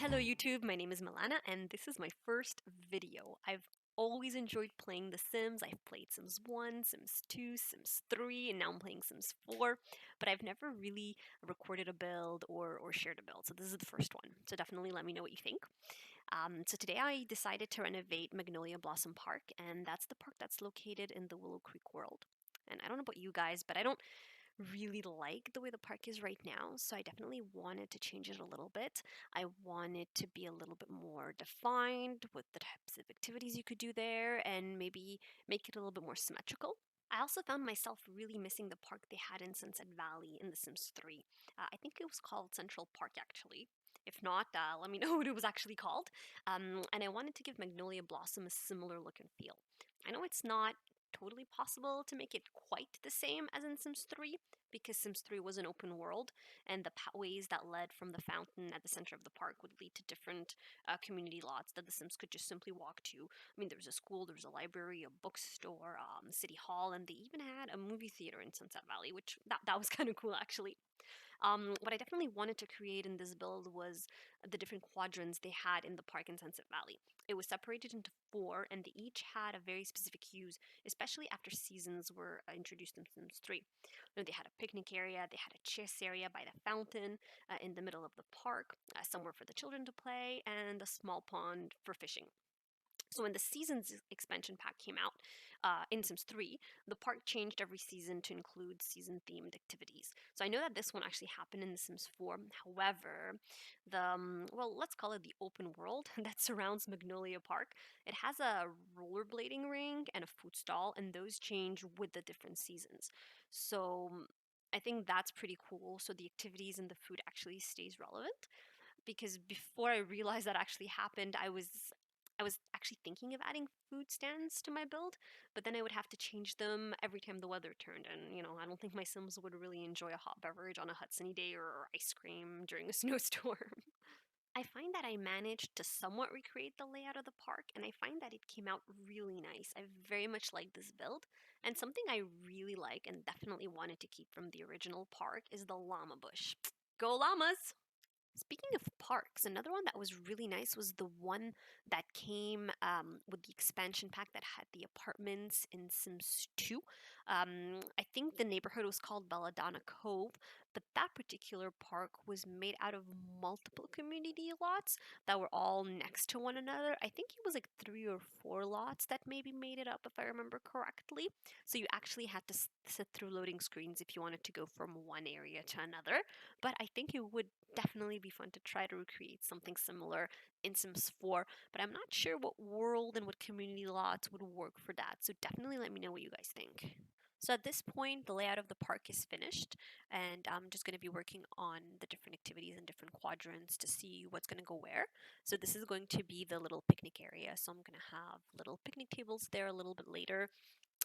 Hello YouTube, my name is Milana and this is my first video. I've always enjoyed playing The Sims. I've played Sims 1, Sims 2, Sims 3, and now I'm playing Sims 4, but I've never really recorded a build or shared a build, so this is the first one. So definitely let me know what you think. So today I decided to renovate Magnolia Blossom Park, and that's the park that's located in the Willow Creek world. And I don't know about you guys, but I don't really like the way the park is right now, so I definitely wanted to change it a little bit. I wanted to be a little bit more defined with the types of activities you could do there and maybe make it a little bit more symmetrical. I also found myself really missing the park they had in Sunset Valley in The Sims 3. I think it was called Central Park actually. If not, let me know what it was actually called. And I wanted to give Magnolia Blossom a similar look and feel. I know it's not totally possible to make it quite the same as in Sims 3 because Sims 3 was an open world and the pathways that led from the fountain at the center of the park would lead to different community lots that the Sims could just simply walk to. I mean, there was a school, there was a library, a bookstore, city hall, and they even had a movie theater in Sunset Valley, which that was kind of cool actually. What I definitely wanted to create in this build was the different quadrants they had in the park in Sunset Valley. It was separated into four, and they each had a very specific use, especially after seasons were introduced in Sims 3. They had a picnic area, they had a chess area by the fountain in the middle of the park, somewhere for the children to play, and a small pond for fishing. So when the seasons expansion pack came out in Sims 3, the park changed every season to include season-themed activities. So I know that this one actually happened in The Sims 4. However, well, let's call it the open world that surrounds Magnolia Park. It has a rollerblading ring and a food stall, and those change with the different seasons. So I think that's pretty cool. So the activities and the food actually stays relevant because before I realized that actually happened, I was actually thinking of adding food stands to my build, but then I would have to change them every time the weather turned. And, I don't think my Sims would really enjoy a hot beverage on a hot sunny day or ice cream during a snowstorm. I find that I managed to somewhat recreate the layout of the park, and I find that it came out really nice. I very much like this build, and something I really like and definitely wanted to keep from the original park is the llama bush. Go llamas! Speaking of parks, another one that was really nice was the one that came with the expansion pack that had the apartments in Sims 2. I think the neighborhood was called Belladonna Cove, but that particular park was made out of multiple community lots that were all next to one another. I think it was like 3 or 4 lots that maybe made it up, if I remember correctly. So you actually had to sit through loading screens if you wanted to go from one area to another. But I think it would definitely be fun to try to recreate something similar in Sims 4, but I'm not sure what world and what community lots would work for that. So definitely let me know what you guys think. So at this point, the layout of the park is finished, and I'm just going to be working on the different activities and different quadrants to see what's going to go where. So this is going to be the little picnic area. So I'm going to have little picnic tables there a little bit later,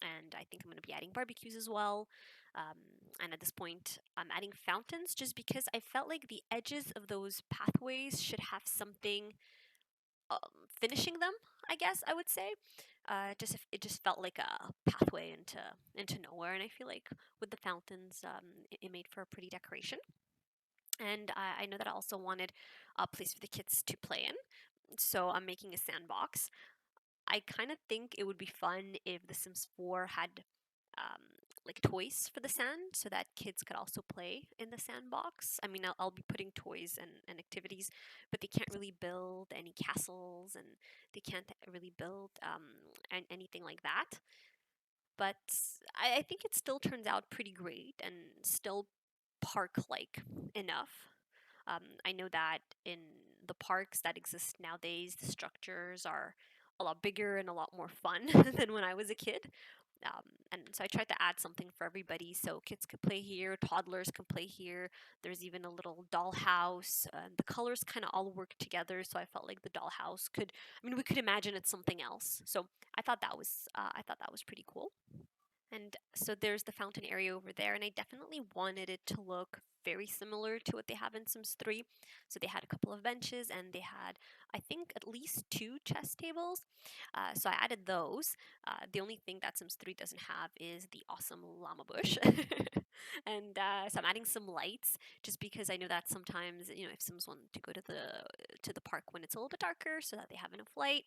and I think I'm going to be adding barbecues as well. Um, and at this point, I'm adding fountains just because I felt like the edges of those pathways should have something finishing them. I guess I would say, just if it just felt like a pathway into nowhere, and I feel like with the fountains, it made for a pretty decoration. And I know that I also wanted a place for the kids to play in, so I'm making a sandbox. I kind of think it would be fun if The Sims 4 had um, like toys for the sand so that kids could also play in the sandbox. I mean, I'll be putting toys and activities, but they can't really build any castles and they can't really build anything like that. But I think it still turns out pretty great and still park like enough. I know that in the parks that exist nowadays, the structures are a lot bigger and a lot more fun than when I was a kid. And so I tried to add something for everybody so kids could play here, toddlers can play here. There's even a little dollhouse. The colors kind of all work together, so I felt like the dollhouse could. I mean, we could imagine it's something else. So I thought that was pretty cool. And so there's the fountain area over there, and I definitely wanted it to look very similar to what they have in Sims 3. So they had a couple of benches, and they had, I think, at least 2 chess tables. So I added those. The only thing that Sims 3 doesn't have is the awesome llama bush. And so I'm adding some lights just because I know that sometimes, if Sims want to go to the park when it's a little bit darker so that they have enough light.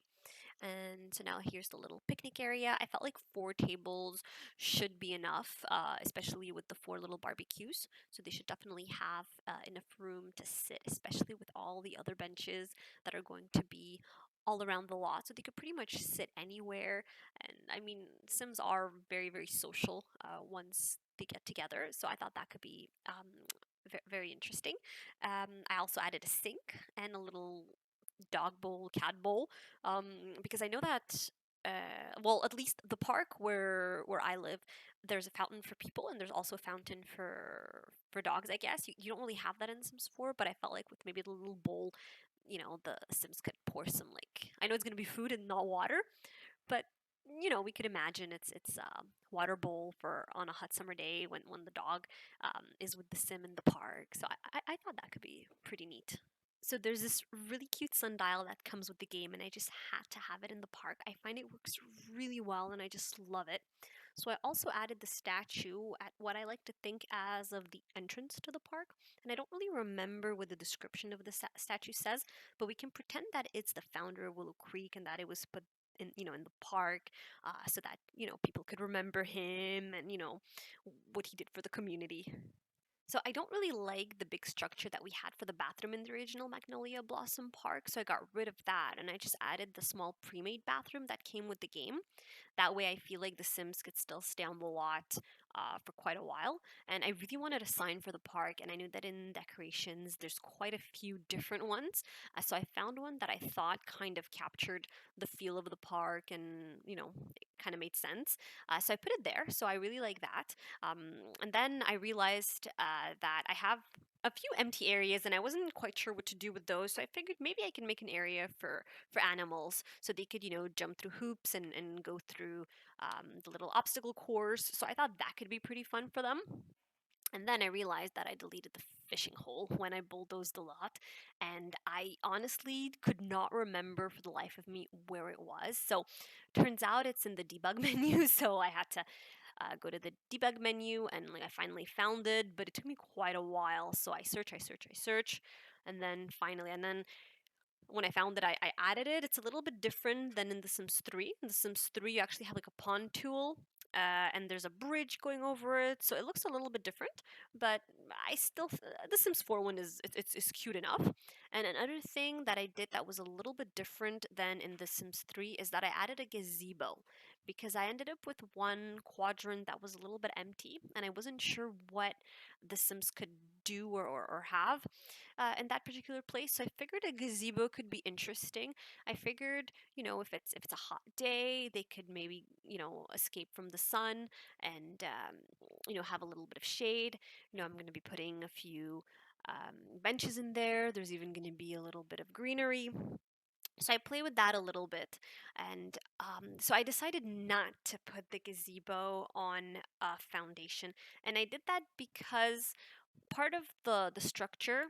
And so now here's the little picnic area. I felt like 4 tables should be enough, especially with the 4 little barbecues. So they should definitely have enough room to sit, especially with all the other benches that are going to be all around the lot. So they could pretty much sit anywhere. And I mean, Sims are very, very social once they get together. So I thought that could be very interesting. I also added a sink and a little dog bowl, cat bowl, um, because I know that. Well, at least the park where I live, there's a fountain for people, and there's also a fountain for dogs. I guess you don't really have that in Sims 4, but I felt like with maybe the little bowl, the Sims could pour some, like, I know it's gonna be food and not water, but we could imagine it's a water bowl for on a hot summer day when the dog is with the Sim in the park. So I thought that could be pretty neat. So there's this really cute sundial that comes with the game, and I just had to have it in the park. I find it works really well, and I just love it. So I also added the statue at what I like to think as of the entrance to the park, and I don't really remember what the description of the statue says, but we can pretend that it's the founder of Willow Creek and that it was put in the park, so that people could remember him and what he did for the community. So I don't really like the big structure that we had for the bathroom in the original Magnolia Blossom Park, so I got rid of that and I just added the small pre-made bathroom that came with the game. That way I feel like the Sims could still stay on the lot for quite a while. And I really wanted a sign for the park, and I knew that in decorations there's quite a few different ones. So I found one that I thought kind of captured the feel of the park and, it kind of made sense. So I put it there. So I really like that. And then I realized that I have a few empty areas and I wasn't quite sure what to do with those. So I figured maybe I can make an area for animals so they could, jump through hoops and go through the little obstacle course. So I thought that could be pretty fun for them. And then I realized that I deleted the fishing hole when I bulldozed the lot, and I honestly could not remember for the life of me where it was. So turns out it's in the debug menu, so I had to go to the debug menu, and like I finally found it, but it took me quite a while. So I search, and then finally, and then when I found that I added it, it's a little bit different than in The Sims 3. In The Sims 3, you actually have like a pond tool, and there's a bridge going over it, so it looks a little bit different. But I still, The Sims 4 one it's cute enough. And another thing that I did that was a little bit different than in The Sims 3 is that I added a gazebo, because I ended up with one quadrant that was a little bit empty, and I wasn't sure what The Sims could do or have in that particular place. So I figured a gazebo could be interesting. I figured, if it's a hot day, they could maybe escape from the sun and have a little bit of shade. I'm going to be putting a few benches in there. There's even going to be a little bit of greenery. So I play with that a little bit, and so I decided not to put the gazebo on a foundation, and I did that because part of the structure,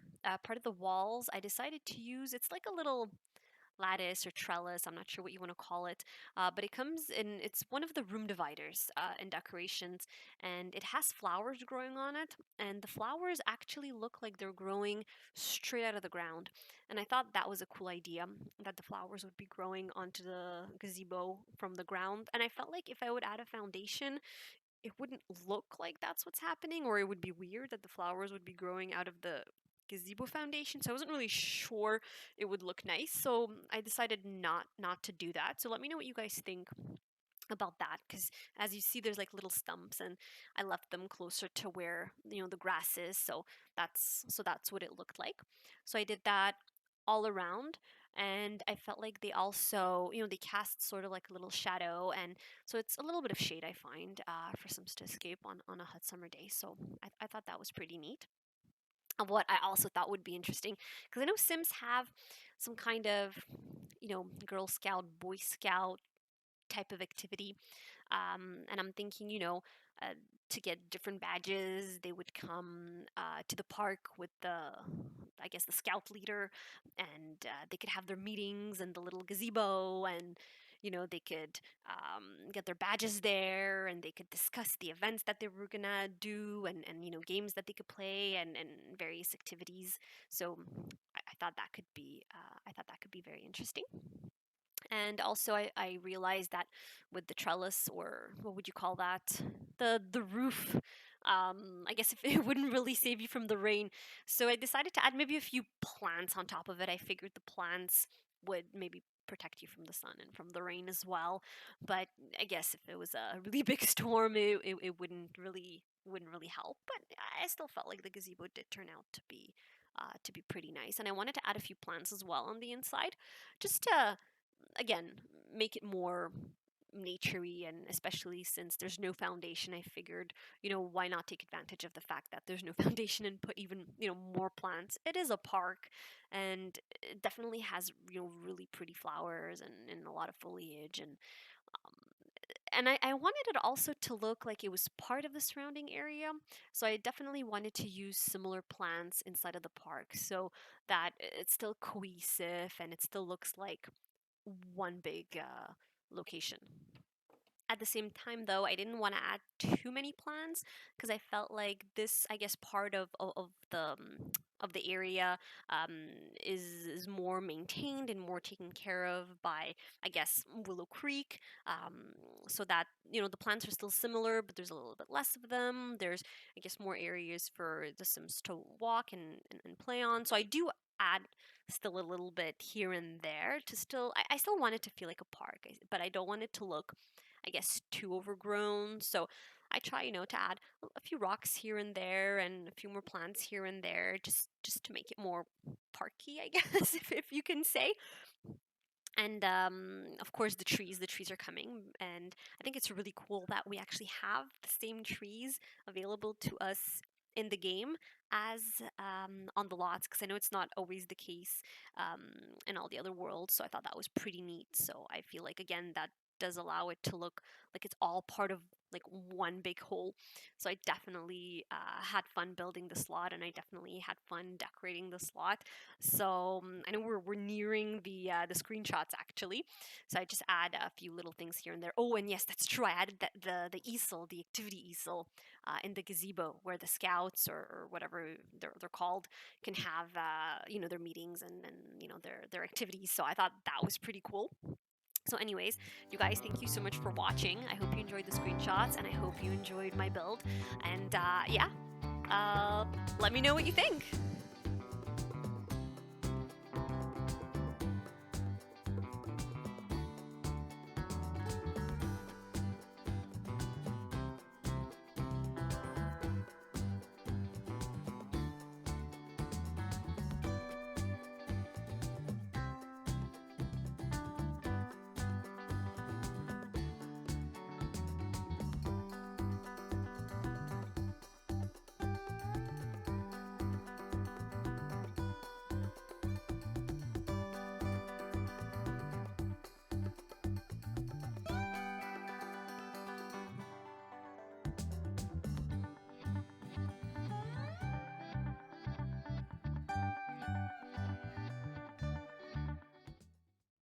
part of the walls, I decided to use. It's like a little lattice or trellis. I'm not sure what you want to call it, but it comes in. It's one of the room dividers in decorations, and it has flowers growing on it. And the flowers actually look like they're growing straight out of the ground. And I thought that was a cool idea, that the flowers would be growing onto the gazebo from the ground. And I felt like if I would add a foundation, it wouldn't look like that's what's happening, or it would be weird that the flowers would be growing out of the gazebo foundation. So I wasn't really sure it would look nice. So I decided not to do that. So let me know what you guys think about that, because as you see there's like little stumps, and I left them closer to where the grass is, so that's what it looked like. So I did that all around, and I felt like they also they cast sort of like a little shadow, and so it's a little bit of shade I find for Sims to escape on a hot summer day. So I thought that was pretty neat. And what I also thought would be interesting, because I know Sims have some kind of Girl Scout, Boy Scout type of activity. And I'm thinking, to get different badges, they would come to the park with I guess, the scout leader, and they could have their meetings in the little gazebo, and they could get their badges there, and they could discuss the events that they were gonna do, and games that they could play, and various activities. So I thought that could be very interesting. And also, I realized that with the trellis, or what would you call that, the roof, I guess if it wouldn't really save you from the rain, so I decided to add maybe a few plants on top of it. I figured the plants would maybe protect you from the sun and from the rain as well. But I guess if it was a really big storm, it wouldn't really help. But I still felt like the gazebo did turn out to be pretty nice. And I wanted to add a few plants as well on the inside, just to, again, make it more naturey. And especially since there's no foundation, I figured, why not take advantage of the fact that there's no foundation and put even, more plants. It is a park, and it definitely has, really pretty flowers, and a lot of foliage. And I wanted it also to look like it was part of the surrounding area. So I definitely wanted to use similar plants inside of the park, so that it's still cohesive and it still looks like one big location. At the same time, though, I didn't want to add too many plants, because I felt like this, I guess, part of the area, um, is more maintained and more taken care of by, I guess, Willow Creek. So that, the plants are still similar, but there's a little bit less of them. There's, I guess, more areas for the Sims to walk and play on. So I do add still a little bit here and there to still, I still want it to feel like a park, but I don't want it to look, I guess, too overgrown. So I try, to add a few rocks here and there, and a few more plants here and there, just to make it more parky, I guess, if you can say. And of course, the trees are coming, and I think it's really cool that we actually have the same trees available to us in the game as, on the lots, because I know it's not always the case, um, in all the other worlds. So I thought that was pretty neat. So I feel like, again, that does allow it to look like it's all part of, like, one big whole. So I definitely had fun building the slot, and I definitely had fun decorating the slot. So I know we're nearing the screenshots, actually. So I just add a few little things here and there. Oh, and yes, that's true. I added the easel, the activity easel, in the gazebo, where the scouts, or whatever they're called, can have, their meetings, and their activities. So I thought that was pretty cool. So anyways, you guys, thank you so much for watching. I hope you enjoyed the screenshots, and I hope you enjoyed my build. And yeah, let me know what you think.